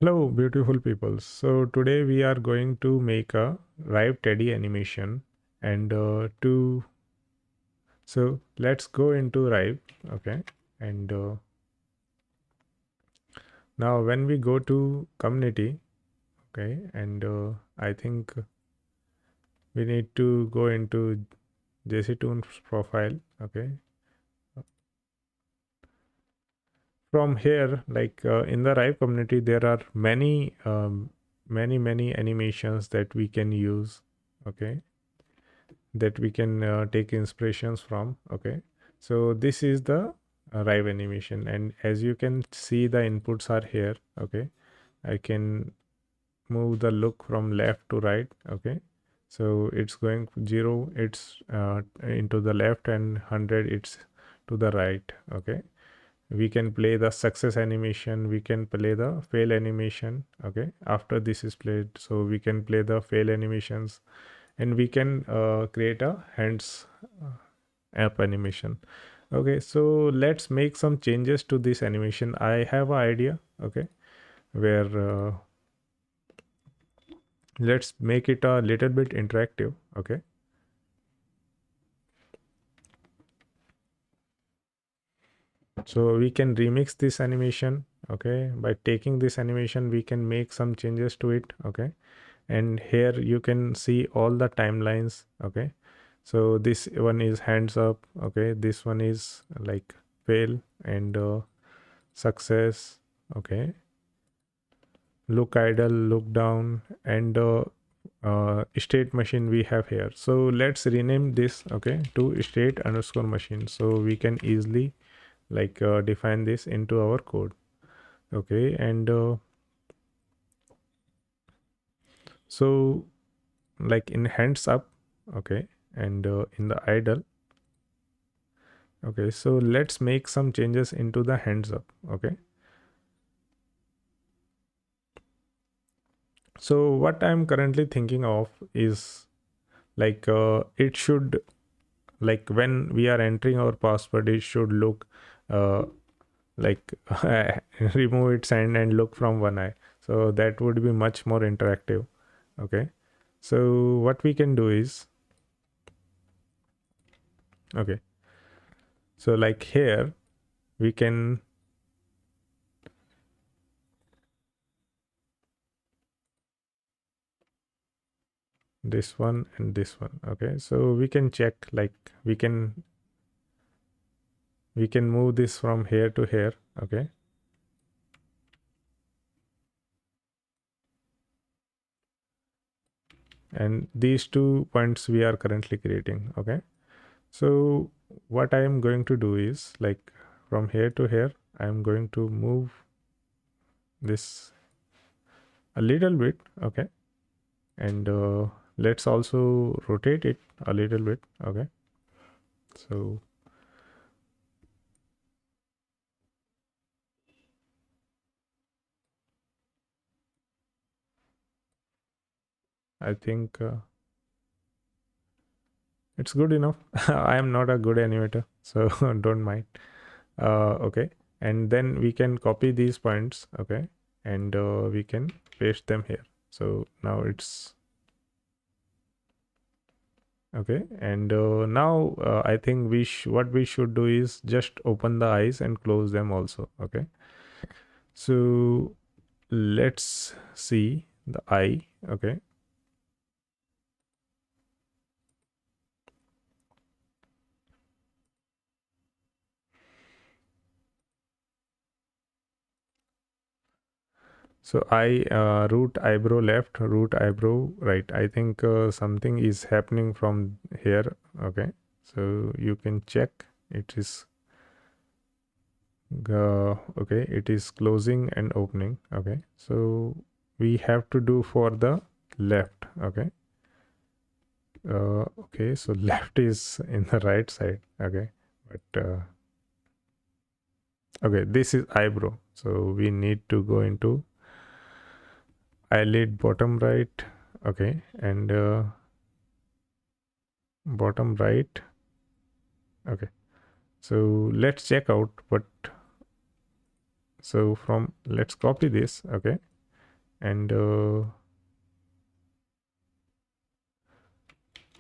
Hello, beautiful people. So today we are going to make a Rive Teddy animation, and so let's go into Rive. Okay, and now when we go to community, okay, and I think we need to go into JCToon's profile. Okay, from here, like in the Rive community, there are many animations that we can use. Okay, that we can take inspirations from. Okay, so this is the Rive animation, and as you can see the inputs are here. Okay, I can move the look from left to right. Okay, so it's going 0, it's into the left, and 100 it's to the right. Okay, we can play the success animation, we can play the fail animation. Okay, after this is played, so we can play the fail animations, and we can create a hands app animation. Okay, so let's make some changes to this animation. I have an idea. Okay, where let's make it a little bit interactive. Okay, so we can remix this animation. Okay, by taking this animation we can make some changes to it. Okay, and here you can see all the timelines. Okay, so this one is hands up. Okay, this one is like fail and success. Okay, look idle, look down, and state machine we have here. So let's rename this, okay, to state underscore machine, so we can easily like define this into our code. Okay, and so like in hands up. Okay, and in the idle. Okay, so let's make some changes into the hands up. Okay, so what I'm currently thinking of is like it should, like when we are entering our password, it should look uh, like remove its hand and look from one eye, so that would be much more interactive. Okay, so what we can do is, okay, so like here we can this one and this one. Okay, so we can check, like we can move this from here to here. Okay, and these 2 points we are currently creating. Okay, so what I am going to do is, like from here to here, I am going to move this a little bit. Okay, and let's also rotate it a little bit. Okay, so I think it's good enough. I am not a good animator, so don't mind. Okay, and then we can copy these points. Okay, and we can paste them here. So now it's okay, and now I think what we should do is just open the eyes and close them also. Okay, so let's see the eye. Okay, so eye, root eyebrow left, root eyebrow right. I think something is happening from here. Okay, so you can check it is okay, it is closing and opening. Okay, so we have to do for the left. Okay, okay, so left is in the right side. Okay, but okay, this is eyebrow, so we need to go into eyelid bottom right. Okay, and bottom right. Okay, so let's check out what, so from let's copy this. Okay, and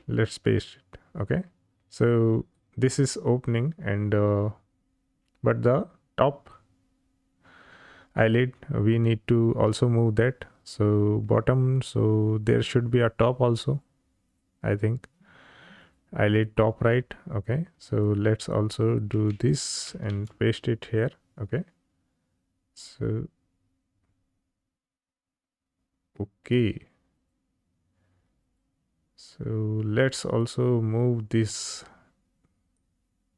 let's paste it. Okay, so this is opening, and but the top eyelid we need to also move that. So bottom, so there should be a top also, I think. Eyelid top right. Okay, so let's also do this and paste it here. Okay, so okay, so let's also move this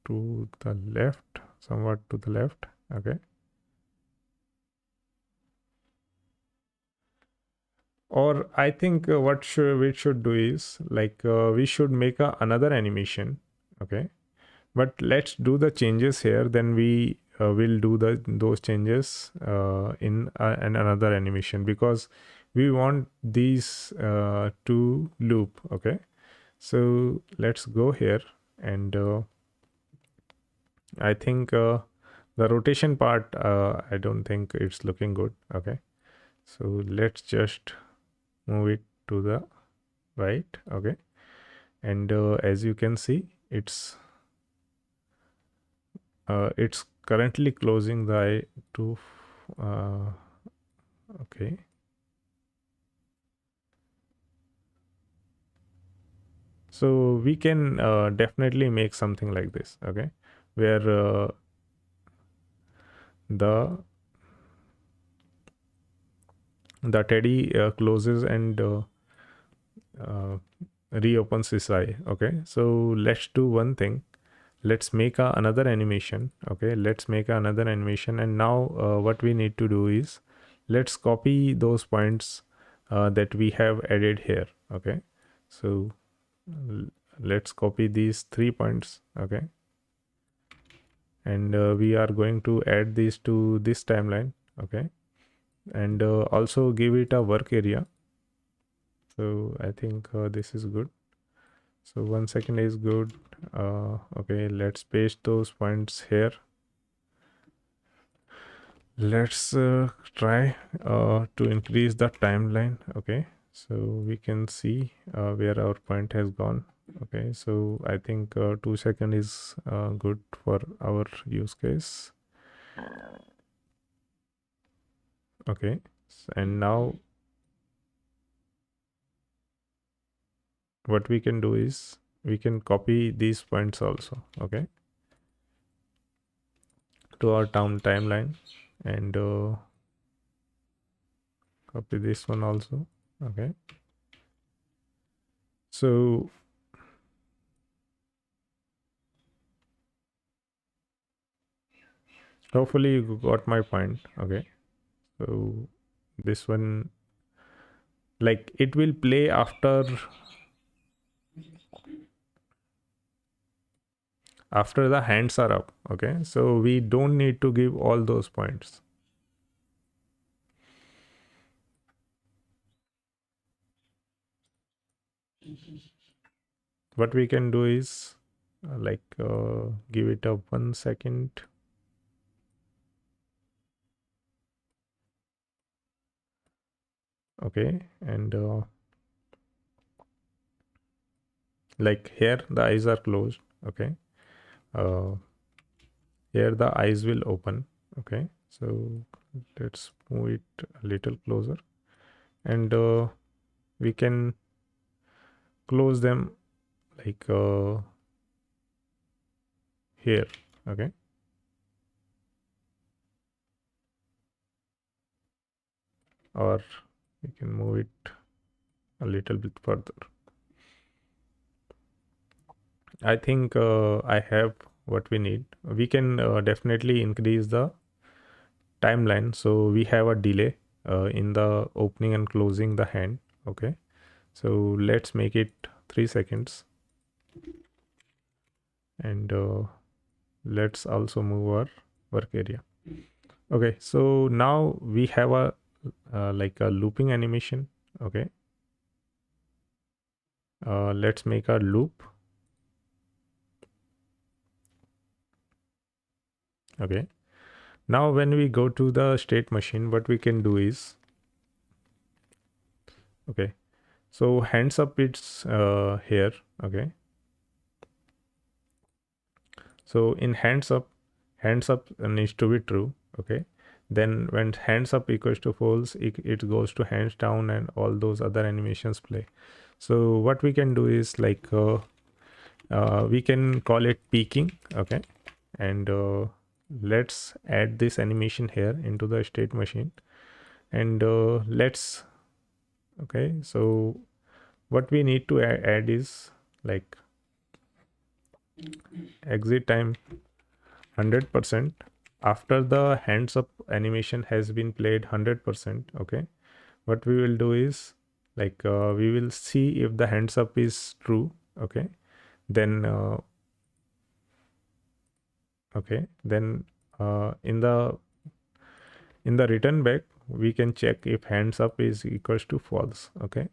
to the left, somewhat to the left. Okay, or I think what we should do is like we should make another animation. Okay, but let's do the changes here, then we will do those changes in another animation, because we want these to loop. Okay, so let's go here, and I think the rotation part, I don't think it's looking good. Okay, so let's just move it to the right. Okay, and as you can see, it's currently closing the eye to okay, so we can definitely make something like this. Okay, where the teddy closes and uh, reopens his eye. Okay, so let's do one thing. Let's make another animation. Okay, let's make another animation, and now what we need to do is let's copy those points that we have added here. Okay, so let's copy these 3 points. Okay, and we are going to add these to this timeline. Okay, and also give it a work area. So I think this is good. So 1 second is good. Okay, let's paste those points here. Let's try to increase the timeline. Okay, so we can see where our point has gone. Okay, so I think 2 seconds is good for our use case. Okay, and now what we can do is we can copy these points also. Okay, to our timeline, and copy this one also. Okay, so hopefully you got my point. Okay, so this one, like, it will play after the hands are up. Okay, so we don't need to give all those points. What we can do is give it a 1 second. Okay, and like here the eyes are closed. Okay, uh, here the eyes will open. Okay, so let's move it a little closer, and we can close them like here. Okay, or we can move it a little bit further. I think I have what we need. We can definitely increase the timeline, so we have a delay in the opening and closing the hand. Okay, so let's make it 3 seconds, and let's also move our work area. Okay, so now we have a like a looping animation. Okay, let's make a loop. Okay, now when we go to the state machine, what we can do is Okay, so hands up, it's here. Okay, so in hands up needs to be true. Okay, then when hands up equals to false, it goes to hands down and all those other animations play. So what we can do is like we can call it peaking. Okay, and let's add this animation here into the state machine, and let's okay, so what we need to add is like exit time 100% after the hands up animation has been played 100%. Okay, what we will do is like we will see if the hands up is true. Okay, then okay, then in the return back we can check if hands up is equals to false. Okay,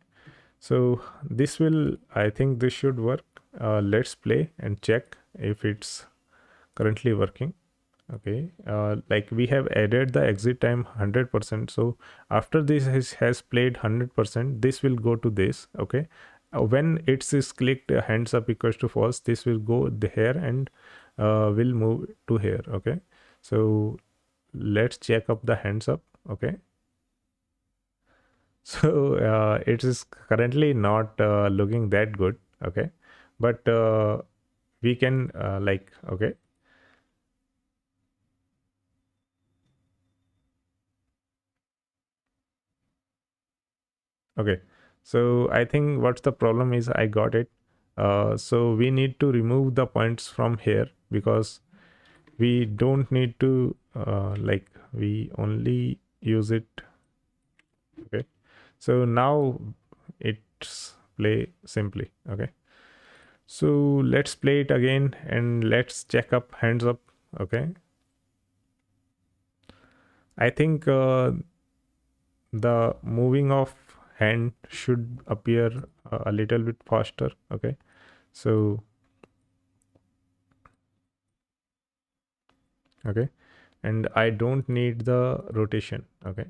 so this will, I think this should work. Let's play and check if it's currently working. Okay, like we have added the exit time 100%, so after this has played 100%, this will go to this. Okay, when it's is clicked hands up equals to false, this will go here and will move to here. Okay, so let's check up the hands up. Okay, so it is currently not looking that good. Okay, but we can like okay. Okay, so I think what's the problem is I got it. So we need to remove the points from here because we don't need to like we only use it. Okay, so now it's play simply. Okay, so let's play it again and let's check up hands up. Okay, I think the moving of hand should appear a little bit faster. Okay, so okay, and I don't need the rotation. Okay,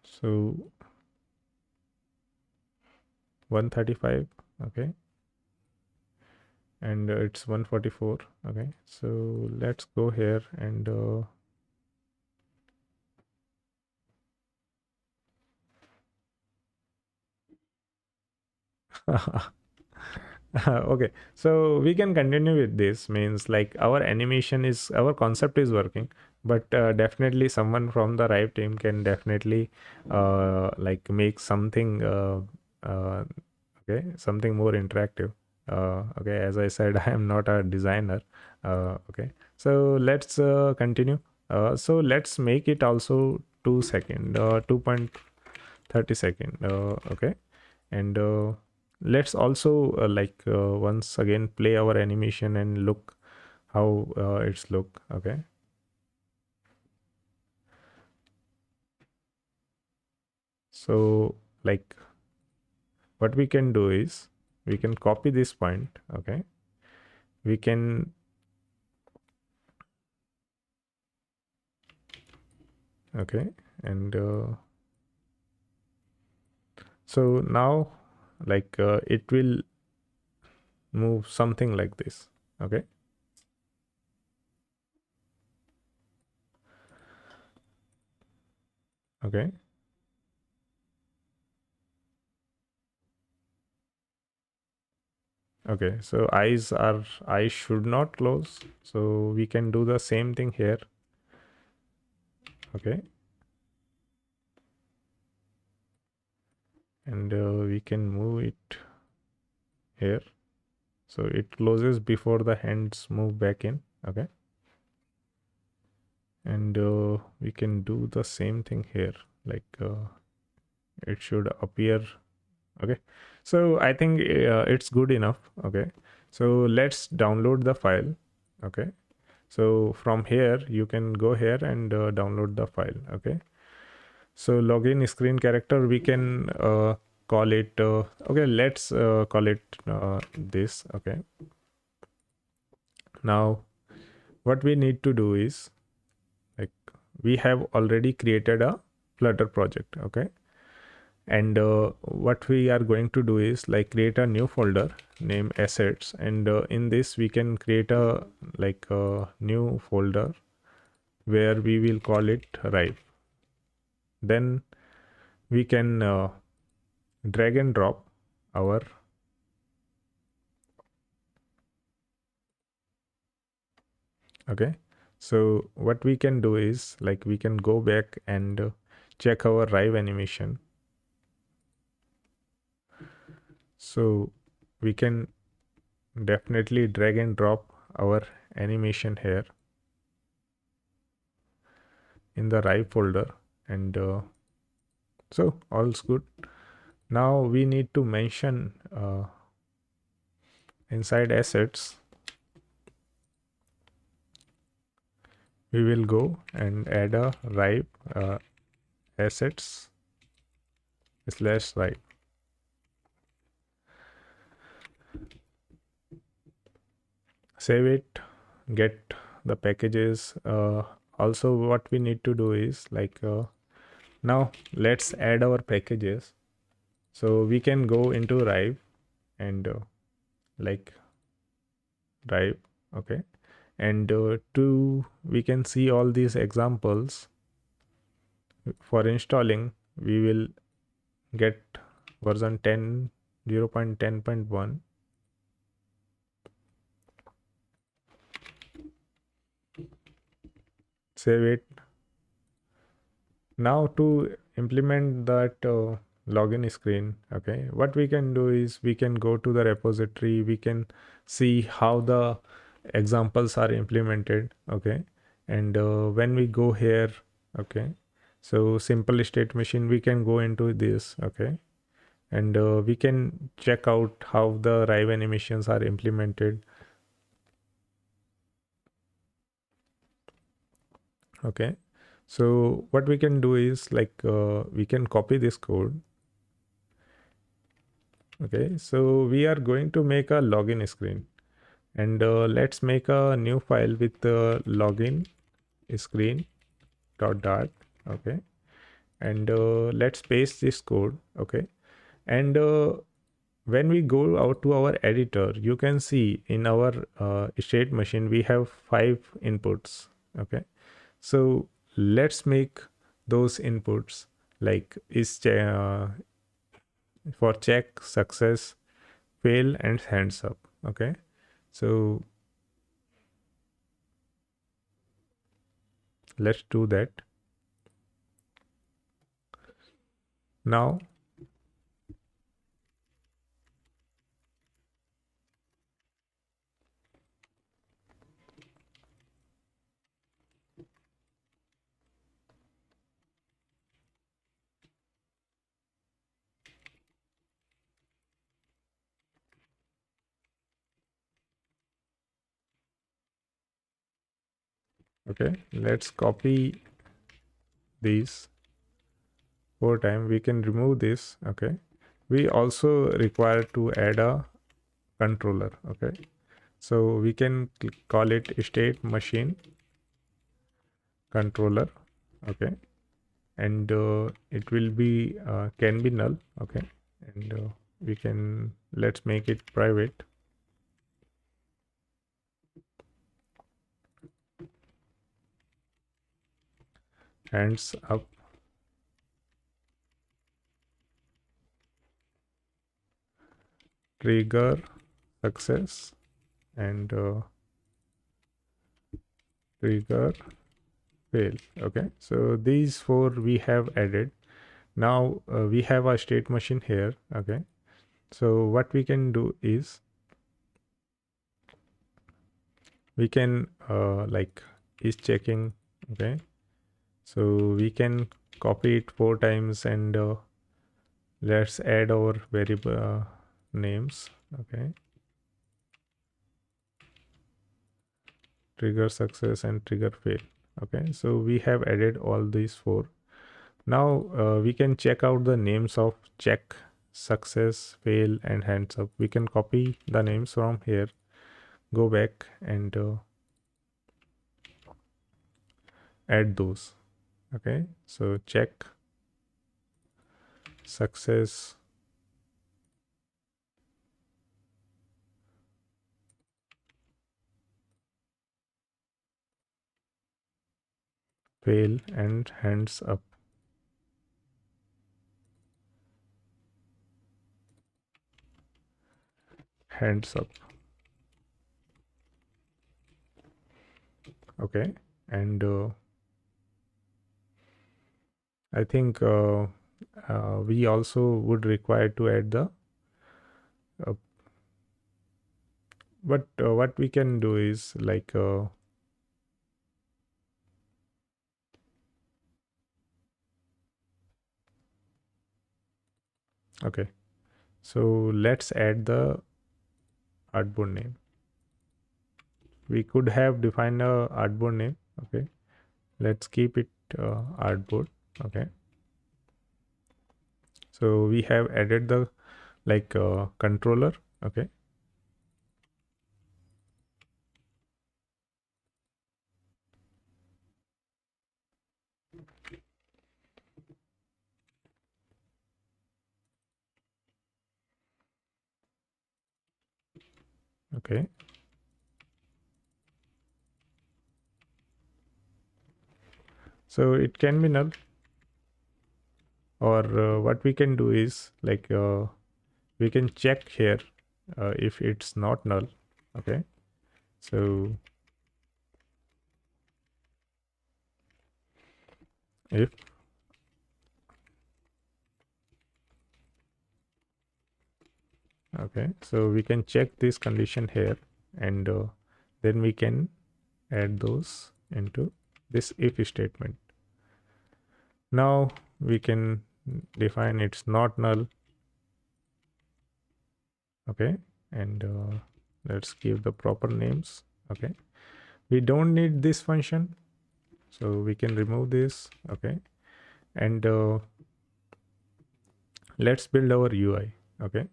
so 135. Okay, and it's 144. Okay, so let's go here and okay, so we can continue with this. Means like our animation is, our concept is working, but definitely someone from the Rive team can definitely like make something uh, okay, something more interactive. Okay, as I said, I am not a designer. Okay, so let's continue. So let's make it also 2 second, 2.30 second. Okay, and let's also like once again play our animation and look how it's look. Okay, so like what we can do is we can copy this point. Okay, we can okay, and so now like it will move something like this. Okay, okay, okay, so eyes should not close, so we can do the same thing here. Okay, and we can move it here, so it closes before the hands move back in. Okay, and we can do the same thing here, like it should appear. Okay, so I think it's good enough. Okay, so let's download the file. Okay, so from here you can go here and download the file. Okay, so login screen character we can call it okay, let's call it this. Okay, now what we need to do is like we have already created a Flutter project. Okay, and what we are going to do is like create a new folder named assets, and in this we can create a like a new folder where we will call it Rive. Then we can drag and drop our okay. So what we can do is like we can go back and check our Rive animation. So we can definitely drag and drop our animation here in the Rive folder, and so all's good. Now we need to mention inside assets, we will go and add a Rive assets / Rive. Save it, get the packages. Also what we need to do is like now let's add our packages. So we can go into Rive and like Rive, okay, and we can see all these examples. For installing we will get version 10 0.10.1. Save it. Now to implement that login screen, okay, what we can do is we can go to the repository, we can see how the examples are implemented, okay, and when we go here, okay, so simple state machine, we can go into this, okay, and we can check out how the Rive animations are implemented, okay. So what we can do is like we can copy this code. Okay, so we are going to make a login screen, and let's make a new file with the login screen .dart. Okay, and let's paste this code. Okay, and when we go out to our editor, you can see in our state machine we have 5 inputs. Okay, so let's make those inputs like for check, success, fail, and hands up. Okay, so let's do that now. Okay, let's copy these 4 times. We can remove this. Okay, we also require to add a controller. Okay, so we can call it state machine controller. Okay, and it will be can be null. Okay, and we can let's make it private. Hands up, trigger, success, and trigger, fail. Okay, so these 4 we have added. Now we have a state machine here. Okay, so what we can do is we can like is checking. Okay, so we can copy it 4 times, and let's add our variable names. Okay, trigger, success, and trigger, fail. Okay, so we have added all these 4. Now we can check out the names of check, success, fail, and hands up. We can copy the names from here, go back and add those. Okay, so check success, fail, and hands up. Hands up. Okay, and I think we also would require to add the uh, what we can do is like okay, so let's add the artboard name. We could have defined a artboard name. Okay, let's keep it artboard. Okay, so we have added the like controller. Okay, okay, so it can be null, or what we can do is like we can check here if it's not null. Okay, so if okay, so we can check this condition here, and then we can add those into this if statement. Now we can define it's not null. Okay, and let's give the proper names. Okay, we don't need this function, so we can remove this. Okay, and let's build our UI. Okay,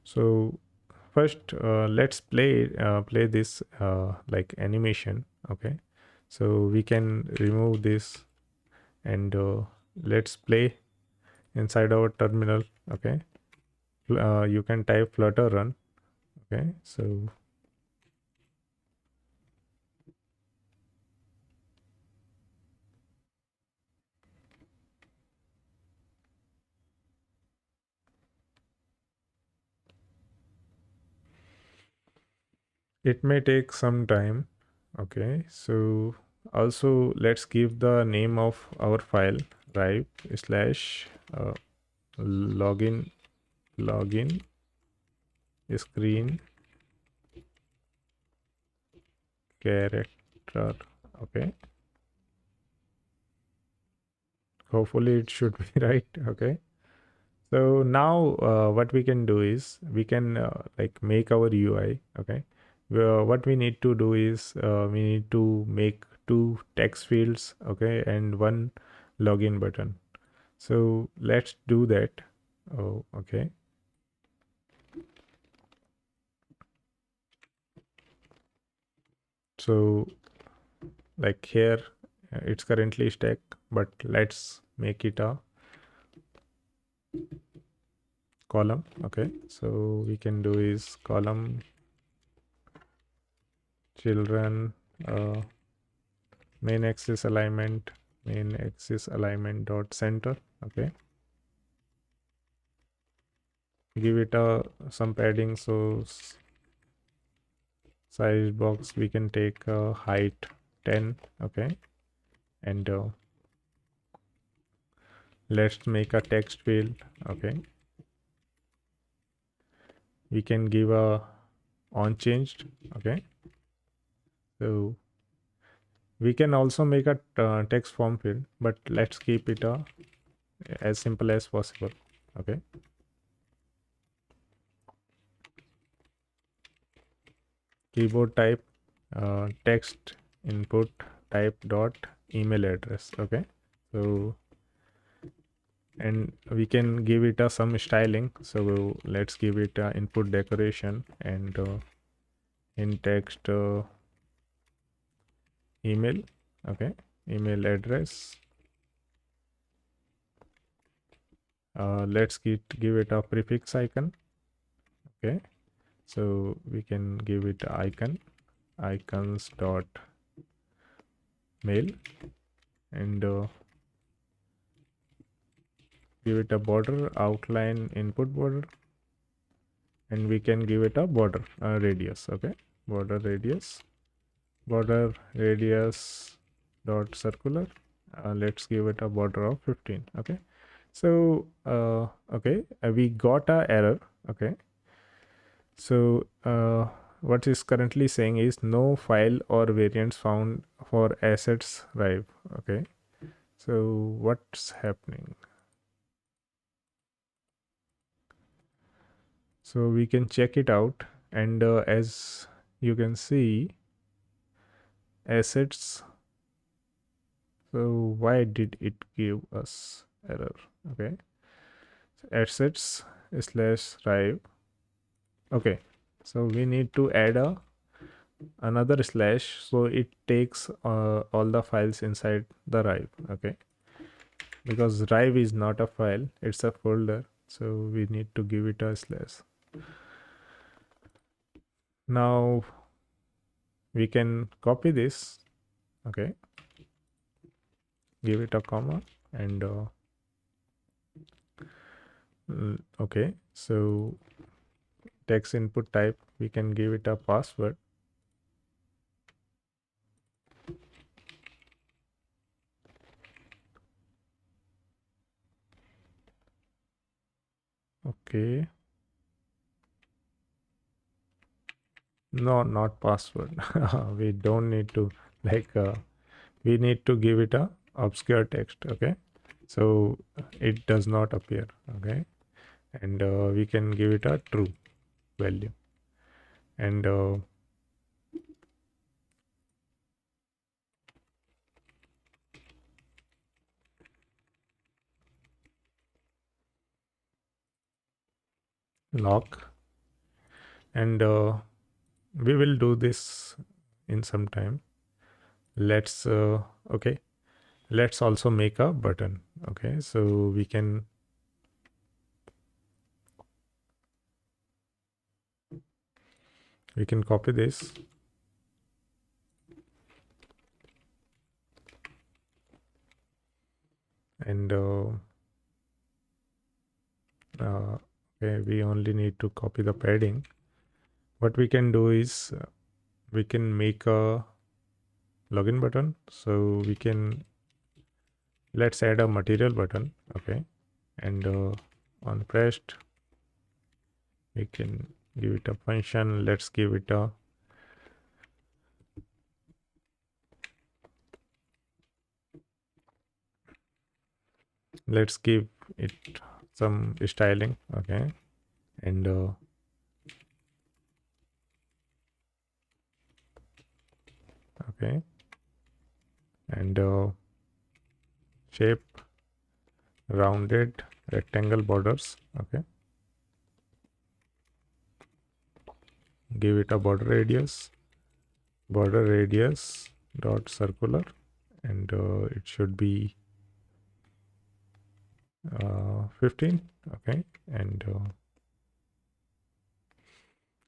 so first let's play this like animation. Okay, so we can remove this, and let's play inside our terminal. Okay, you can type flutter run. Okay, so it may take some time. Okay, so also let's give the name of our file rive slash login screen character. Okay, hopefully it should be right. Okay, so now what we can do is we can like make our UI. Okay, what we need to do is we need to make two text fields. Okay, and one login button. So let's do that. Oh, okay. So like here it's currently stack, but let's make it a column. Okay, so we can do is column children main axis alignment dot center. Okay, give it a some padding, so size box we can take height 10. Okay, and let's make a text field. Okay, we can give a on changed. Okay, so we can also make a text form field, but let's keep it as simple as possible. Okay, keyboard type text input type dot email address. Okay, so and we can give it some styling, so let's give it input decoration, and in text email. Okay, email address. Let's give it a prefix icon. Okay, so we can give it icon, icons dot mail, and give it a border, outline input border, and we can give it a border radius. Okay, border radius, dot circular. Let's give it a border of 15. Okay, so okay, we got a error. Okay, so what is currently saying is no file or variants found for assets Rive. Okay, so what's happening? So we can check it out, and as you can see, assets. So why did it give us error? Okay, so assets slash Rive. Okay, so we need to add another slash, so it takes all the files inside the Rive. Okay, because Rive is not a file, it's a folder, so we need to give it a slash. Now we can copy this. Okay, give it a comma, and okay, so text input type, we can give it a password. Okay, no, not password. We don't need to, like we need to give it a obscure text. Okay, so it does not appear. Okay, and we can give it a true value, and lock, and we will do this in some time. Let's okay, let's also make a button. Okay, so we can copy this, and okay, we only need to copy the padding. What we can do is we can make a login button, so we can, let's add a material button. Okay, and on pressed we can give it a function. Let's give it a let's give it some styling. Okay, and okay, and shape rounded rectangle borders. Okay, give it a border radius dot circular, and it should be 15. Okay, and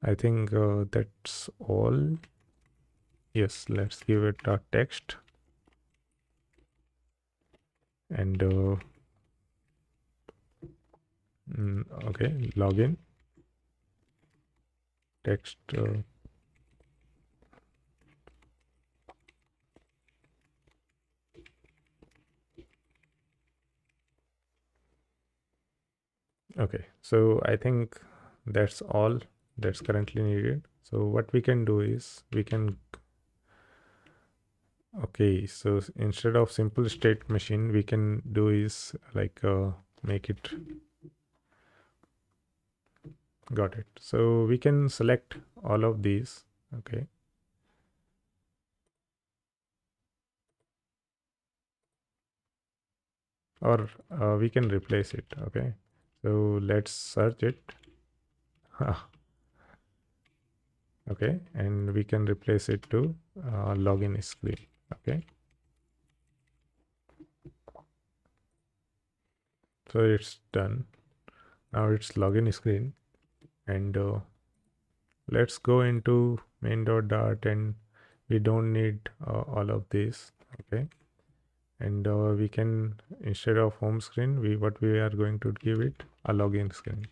I think that's all. Yes, let's give it a text, and okay, login text. Okay, so I think that's all that's currently needed. So what we can do is we can, okay, so instead of simple state machine, we can do is like make it, got it. So we can select all of these. Okay, or we can replace it. Okay, so let's search it. Okay, Okay, and we can replace it to login screen. Okay, so it's done. Now it's login screen, and let's go into main.dart, and we don't need all of this. Okay, and we can, instead of home screen, what we are going to give it a login screen.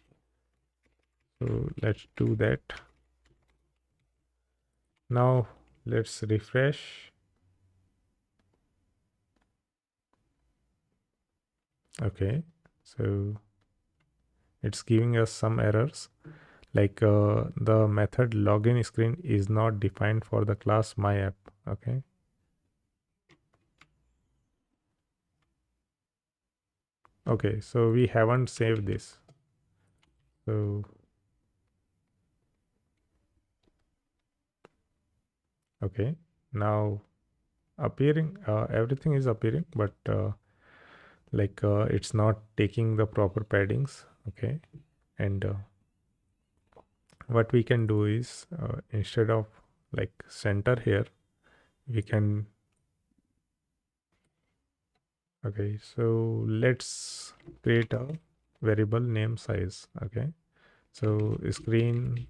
So let's do that. Now let's refresh. Okay, so it's giving us some errors, like the method login screen is not defined for the class myapp. Okay, okay, so we haven't saved this. So okay, now appearing, everything is appearing, but like it's not taking the proper paddings. Okay, and what we can do is, instead of like center here, we can, okay, so let's create a variable name size. Okay, so screen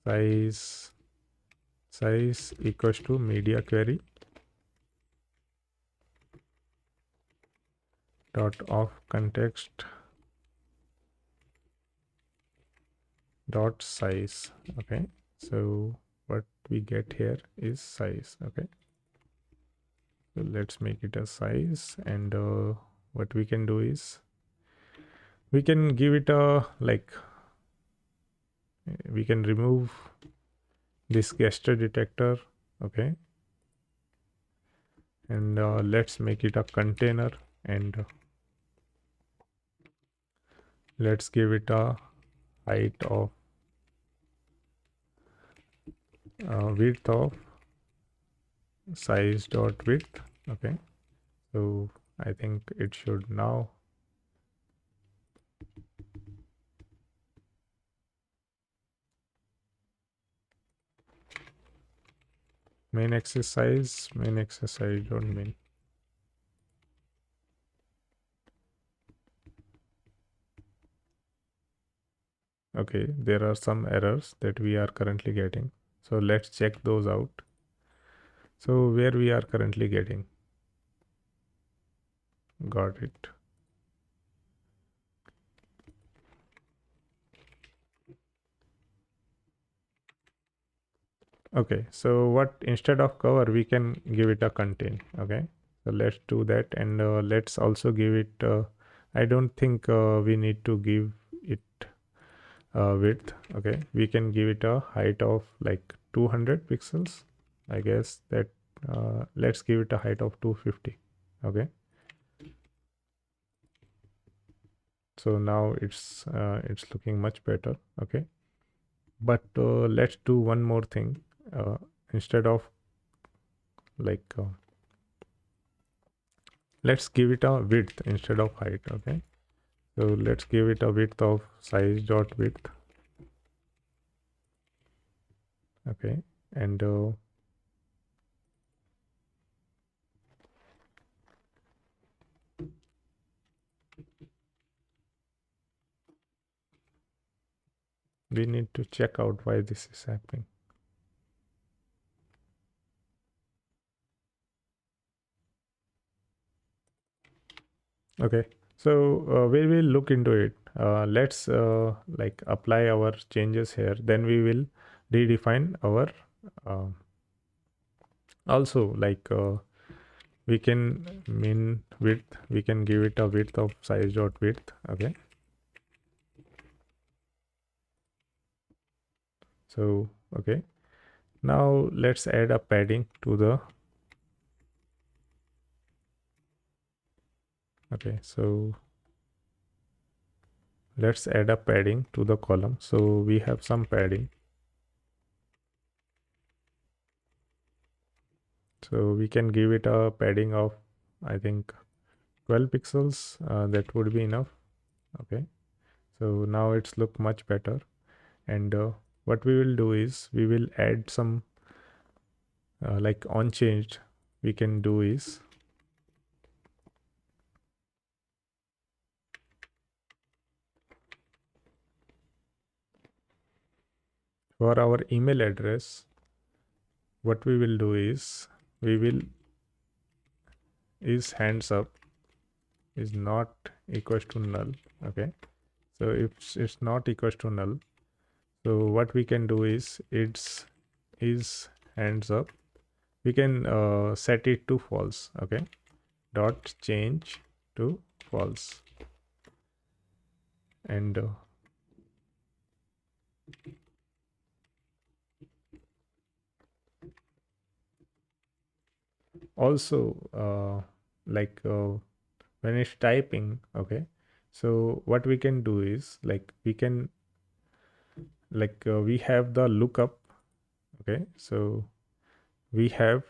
size equals to media query dot of context dot size. Okay, so what we get here is size. Okay, so let's make it a size, and what we can do is we can give it a, like, we can remove this gesture detector. Okay, and let's make it a container, and let's give it a height of width of size dot width. Okay, so I think it should now, main exercise don't mean. Okay, there are some errors that we are currently getting, so let's check those out. So where we are currently getting, got it. Okay, so what, instead of cover we can give it a contain. Okay, so let's do that, and let's also give it, I don't think we need to give it width. Okay, we can give it a height of like 200 pixels, I guess that, let's give it a height of 250. Okay, so now it's looking much better. Okay, but let's do one more thing. Instead of like let's give it a width instead of height. Okay, so let's give it a width of size dot width. Okay, and we need to check out why this is happening. Okay, so we will look into it. Let's like apply our changes here, then we will redefine our uh, also, like we can min width, we can give it a width of size dot width. Okay, so okay, now let's add a padding to the, okay, so let's add a padding to the column. So we have some padding, so we can give it a padding of, I think, 12 pixels. That would be enough. Okay, so now it's look much better, and what we will do is we will add some like unchanged. We can do is for our email address, what we will do is we will is hands up is not equals to null. Okay, so if it's not equals to null, so what we can do is hands up. We can set it to false. Okay, dot change to false, and also like when it's typing. Okay, so what we can do is like we can like we have the lookup. Okay, so we have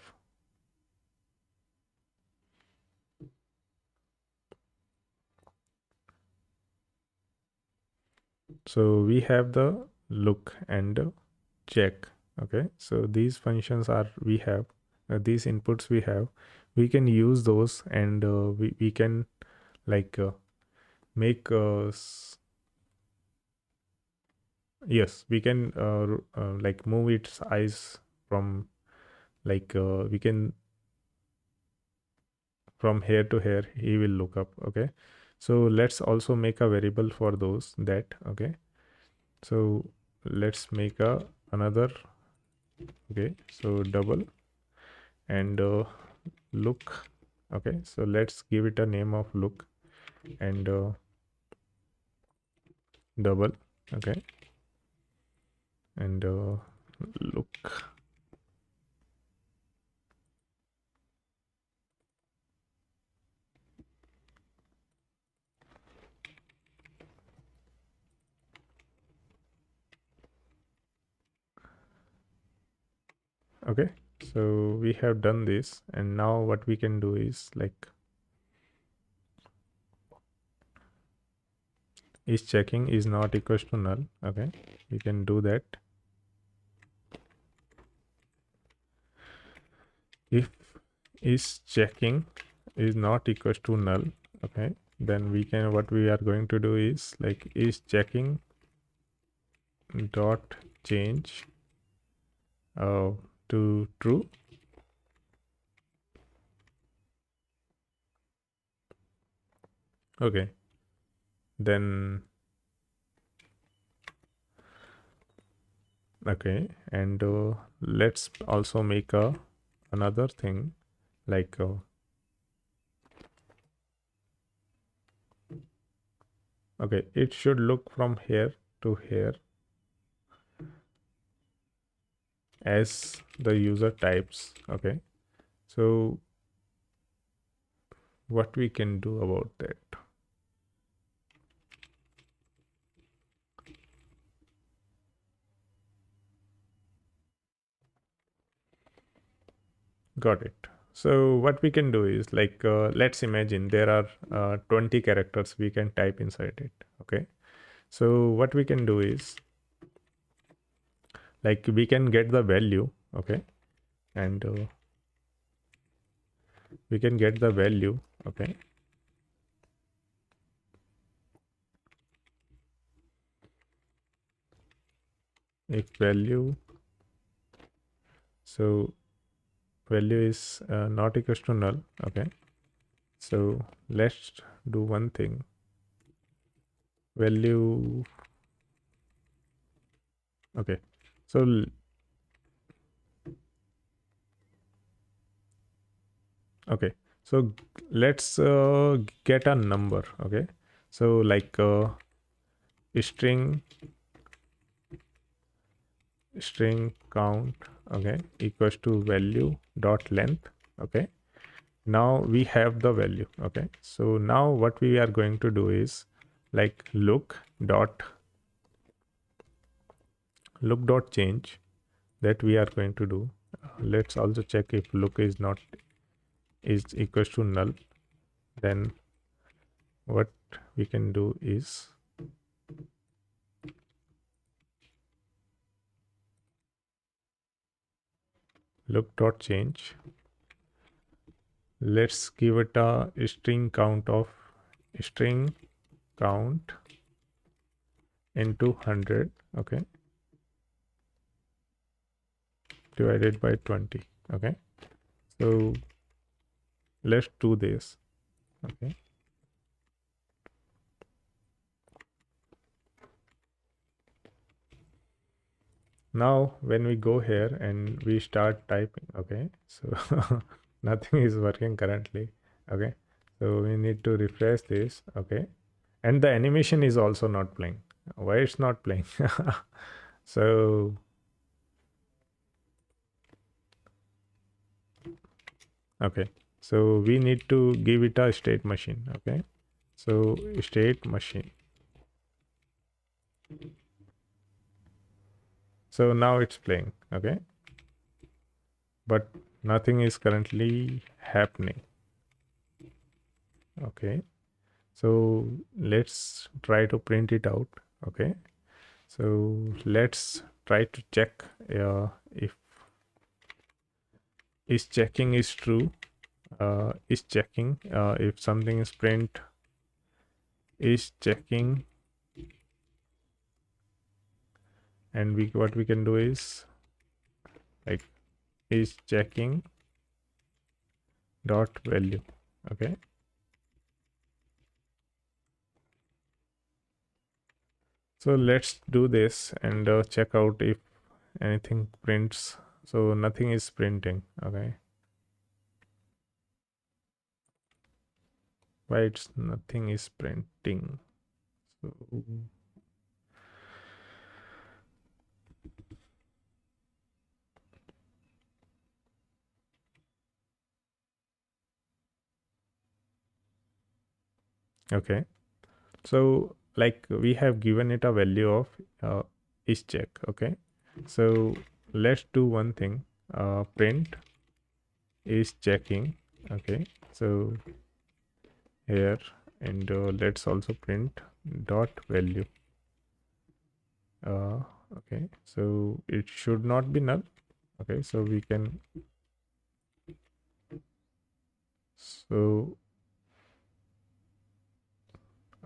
the look and check. Okay, so these functions are we have these inputs we can use those, and we can like make yes, we can like move its eyes from like we can from here to here he will look up. Okay, so let's also make a variable for those that. Okay, so let's make a another. Okay, so double and look. Okay, so let's give it a name of look and double. Okay, and look. Okay, so we have done this, and now what we can do is like is checking is not equals to null. Okay, we can do that. If is checking is not equals to null. Okay, then we can what we are going to do is like is checking dot change to true. Okay, then okay, and let's also make a another thing like okay, it should look from here to here as the user types. Okay, so what we can do about that? Got it. So what we can do is like let's imagine there are 20 characters we can type inside it. Okay, so what we can do is like we can get the value. Okay, and we can get the value. Okay, if value, so value is not equals to null. Okay, so let's do one thing. Value. Okay, so okay, so let's get a number. Okay, so like string count. Okay, equals to value dot length. Okay, now we have the value. Okay, so now what we are going to do is like look dot change that we are going to do. Let's also check if look is not is equals to null. Then what we can do is look dot change. Let's give it a string count into 100. Okay, divided by 20. Okay, so let's do this. Okay, now when we go here and we start typing, okay, so nothing is working currently. Okay, so we need to refresh this. Okay, and the animation is also not playing. Why it's not playing? So okay, so we need to give it a state machine. Okay, so state machine. So now it's playing. Okay, but nothing is currently happening. Okay, so let's try to print it out. Okay, so let's try to check if is checking is true. Is checking if something is print is checking, and what we can do is like is checking dot value. Okay, so let's do this and check out if anything prints. So nothing is printing. Okay, why it's nothing is printing? So okay, so like we have given it a value of is check. Okay, so let's do one thing. Print is checking. Okay, so here, and let's also print dot value. Okay, so it should not be null. Okay, so we can, so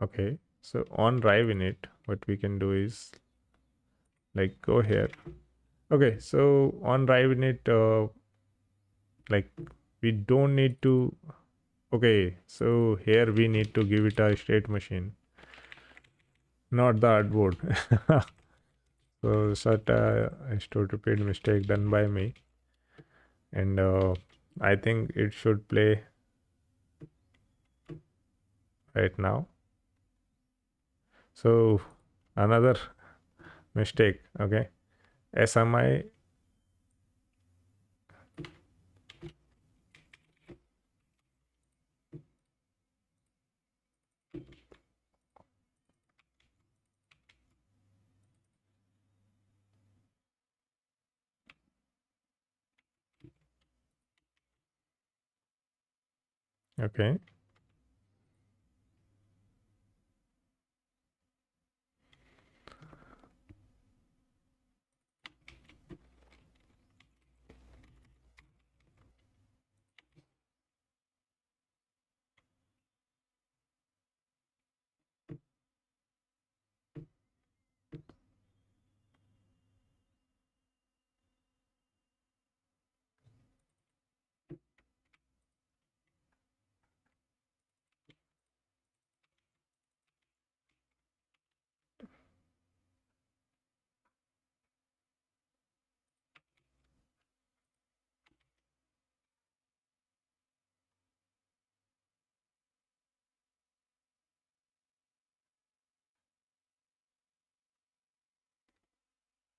okay, so on Rive init, what we can do is like go here. Okay, so on Rive init, like we don't need to. Okay, so here we need to give it a state machine, not the artboard. So such a stupid mistake done by me, and I think it should play right now. So another mistake. Okay, SMI. Okay,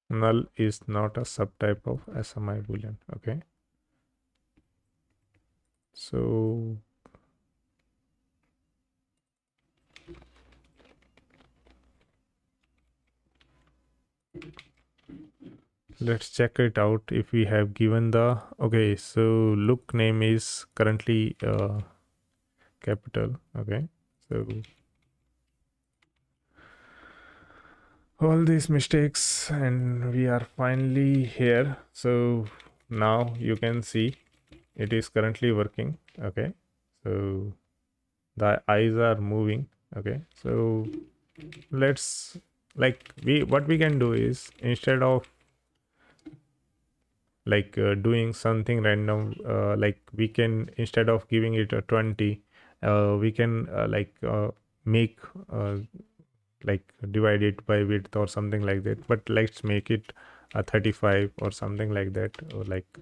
null is not a subtype of SMI boolean. Okay, so let's check it out if we have given the. Okay, so look name is currently capital. Okay, so all these mistakes, and we are finally here. So now you can see it is currently working. Okay, so the eyes are moving. Okay, so let's, like, what we can do is, instead of like doing something random, like we can, instead of giving it a 20, we can make uh, like divide it by width or something like that, but let's make it a 35 or something like that, or like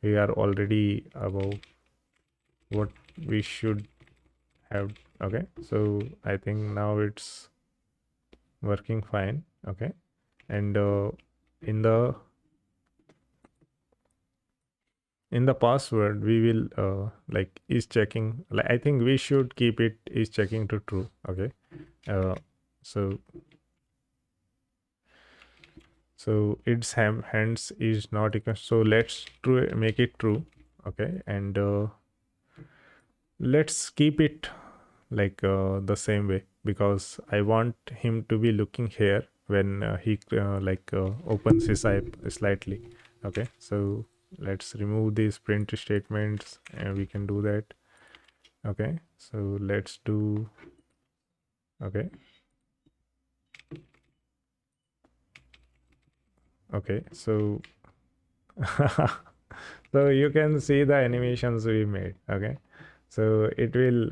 we are already above what we should have. Okay, so I think now it's working fine. Okay, and in the password we will like is checking, like I think we should keep it is checking to true. Okay, uh, so its hands is not equal, so let's true make it true. Okay, and let's keep it like the same way, because I want him to be looking here when he opens his eye slightly. Okay, so let's remove these print statements, and we can do that. Okay, so let's do, okay, okay, so so you can see the animations we made. Okay, so it will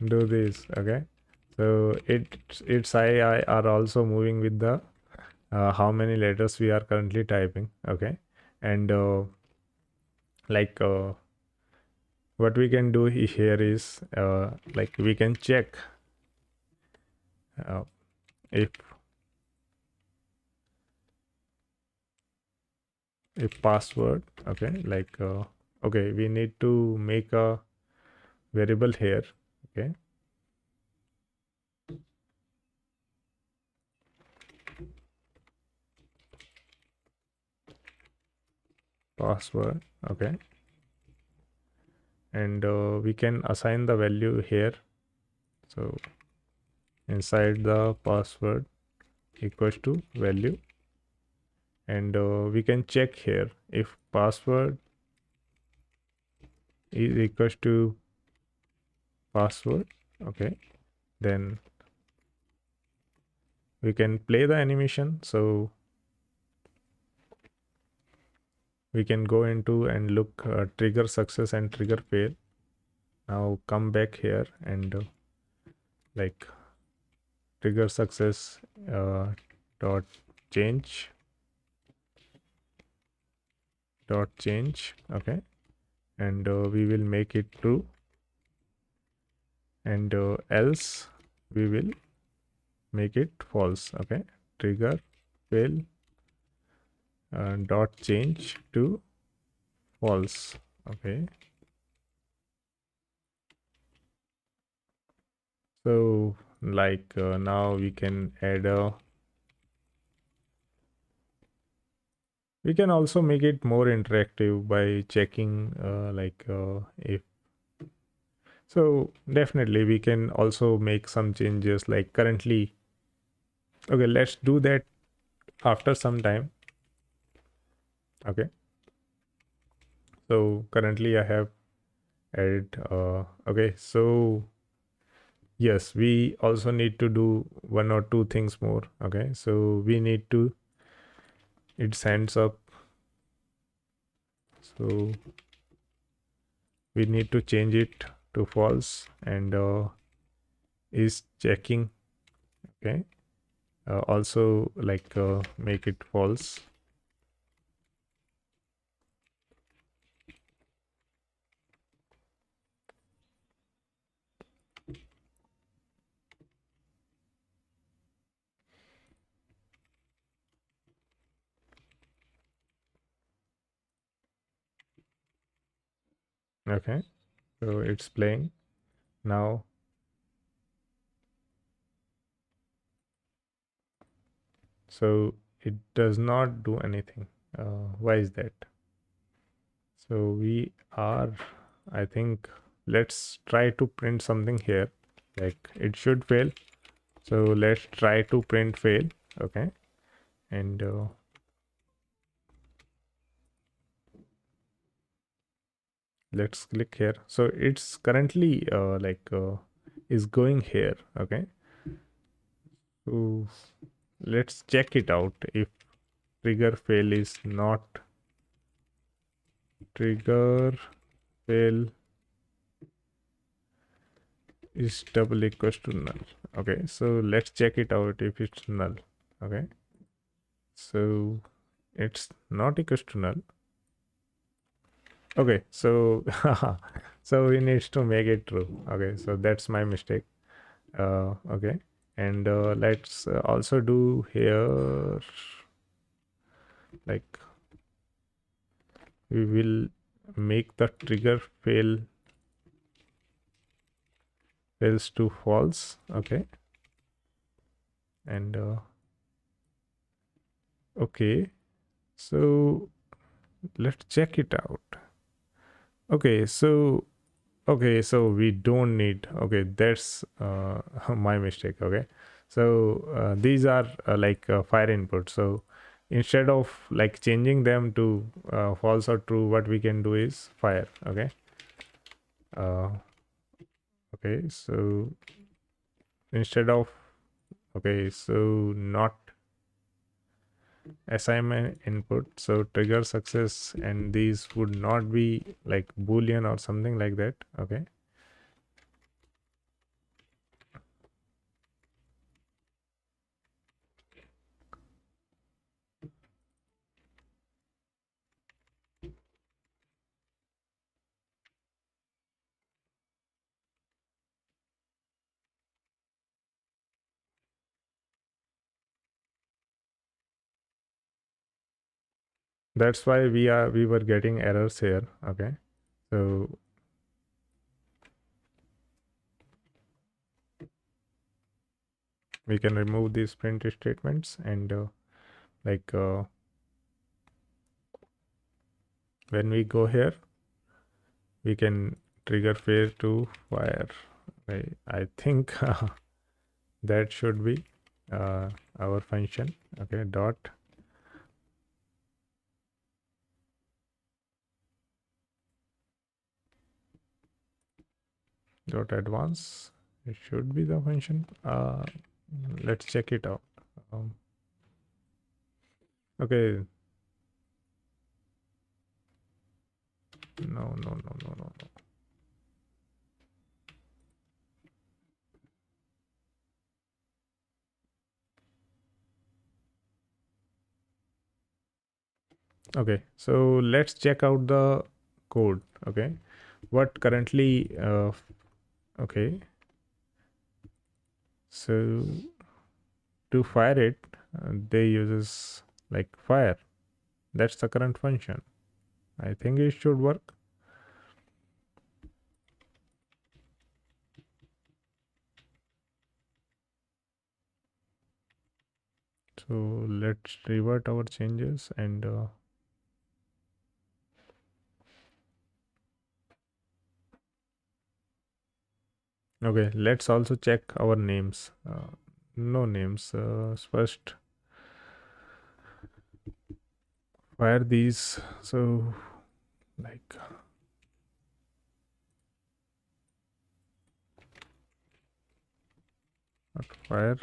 do this. Okay, so its eye are also moving with the how many letters we are currently typing. Okay, and like what we can do here is like we can check uh, if password. Okay, like okay, we need to make a variable here. Okay, password. Okay, and we can assign the value here. So inside the password equals to value, and we can check here if password is equals to password. Okay, then we can play the animation. So we can go into and look trigger success and trigger fail. Now come back here and like trigger success dot change okay, and we will make it true, and else we will make it false. Okay, trigger fail dot change to false. Okay, so like now we can add a, we can also make it more interactive by checking if, so definitely we can also make some changes, like currently. Okay, let's do that after some time. Okay, so currently I have added okay, so yes, we also need to do one or two things more. Okay, so we need to, its hands up, so we need to change it to false, and is checking. Okay, also like make it false. Okay, so it's playing now. So it does not do anything. Why is that? So we are, I think, let's try to print something here. Like it should fail. So let's try to print fail. Okay, and let's click here. So it's currently is going here. Okay, so let's check it out. If trigger fail is not trigger fail is double equals to null. Okay, so let's check it out if it's null. Okay, so it's not equals to null. Okay, so so we need to make it true. Okay, so that's my mistake. Okay, and let's also do here, like we will make the trigger fails to false. Okay, and okay, so let's check it out. Okay, so we don't need. Okay, that's my mistake. Okay, so these are fire input. So instead of like changing them to false or true, what we can do is fire. Okay, uh, okay, so instead of, okay, so not assignment input, so trigger success, and these would not be like boolean or something like that. Okay, that's why we were getting errors here. Okay, so we can remove these print statements, and like when we go here, we can trigger fail to fire. I think that should be our function. Okay, dot advance, it should be the function. Let's check it out. Okay, no. Okay, so let's check out the code. Okay, what currently okay, so to fire it, they uses like fire. That's the current function. I think it should work. So let's revert our changes, and okay, let's also check our names. No names. First fire these. So like not fire.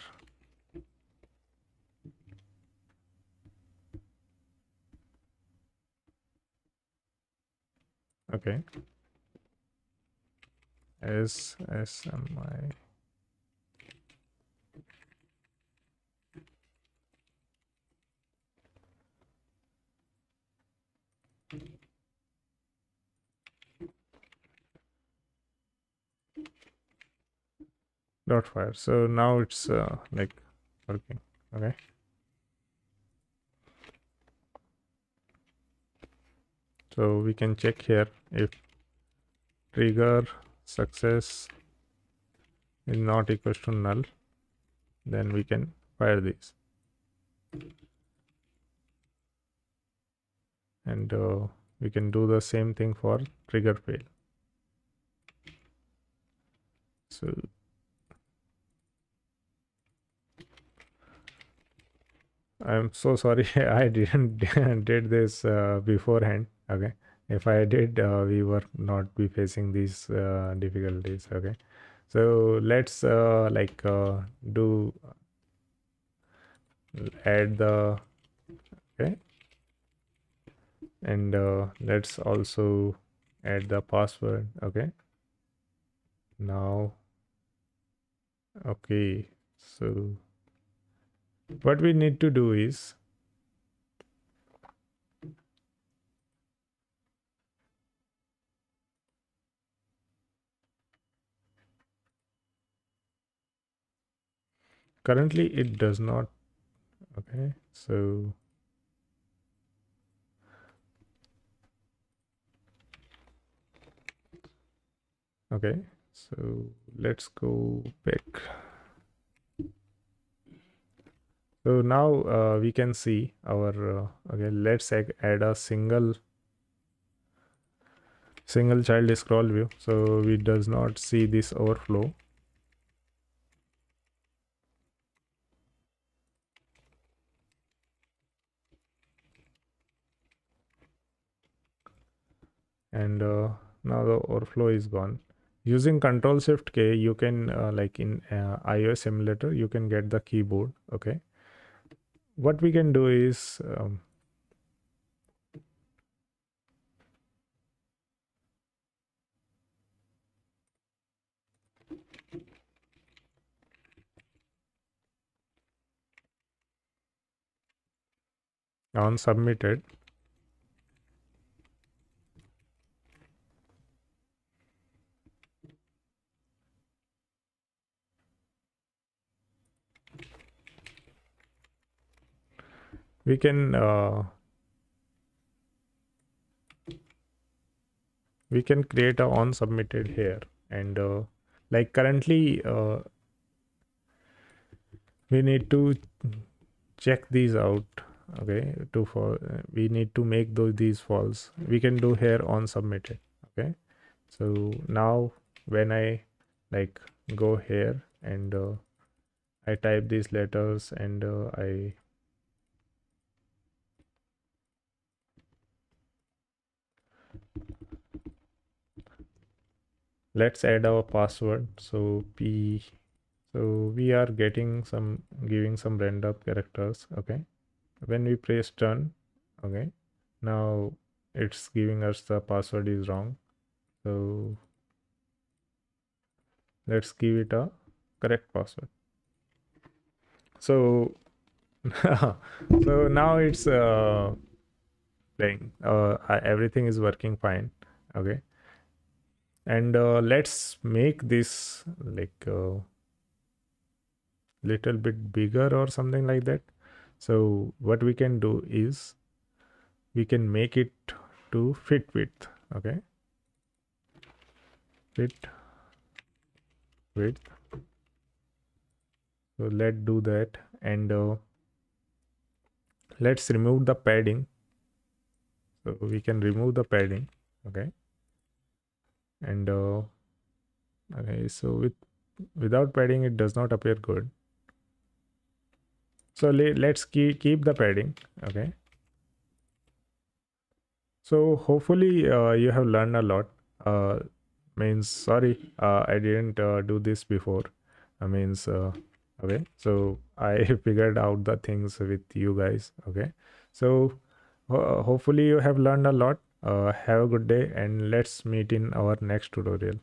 Okay, SMI. Dot fire. So now it's like working. Okay, so we can check here if trigger success is not equals to null, then we can fire these, and we can do the same thing for trigger fail. So I'm so sorry. I didn't did this beforehand. Okay. If I did, we were not be facing these difficulties. Okay. So let's do add the, okay, and let's also add the password. Okay. Now, okay. So what we need to do is, currently it does not. Okay. So, okay. So let's go back. So now we can see our, okay, let's add a single child scroll view. So we does not see this overflow. And now the overflow is gone. Using Control Shift K, you can like in iOS emulator, you can get the keyboard. Okay. What we can do is, on submitted, we can create a on submitted here. And like currently we need to check these out. Okay, to for we need to make these false. We can do here on submitted. Okay, so now when I like go here and I type these letters and I let's add our password. So we are getting some, giving some random characters. Okay, when we press done, okay, now it's giving us the password is wrong. So let's give it a correct password. So so now it's playing. Everything is working fine. Okay, and let's make this like little bit bigger or something like that. So what we can do is we can make it to fit width. Okay, fit width. So let's do that, and let's remove the padding. So we can remove the padding. Okay, and okay, so without padding it does not appear good. So let's keep the padding. Okay, so hopefully you have learned a lot. Means sorry, I didn't do this before. Means okay, so I figured out the things with you guys. Okay, so hopefully you have learned a lot. Have a good day, and let's meet in our next tutorial.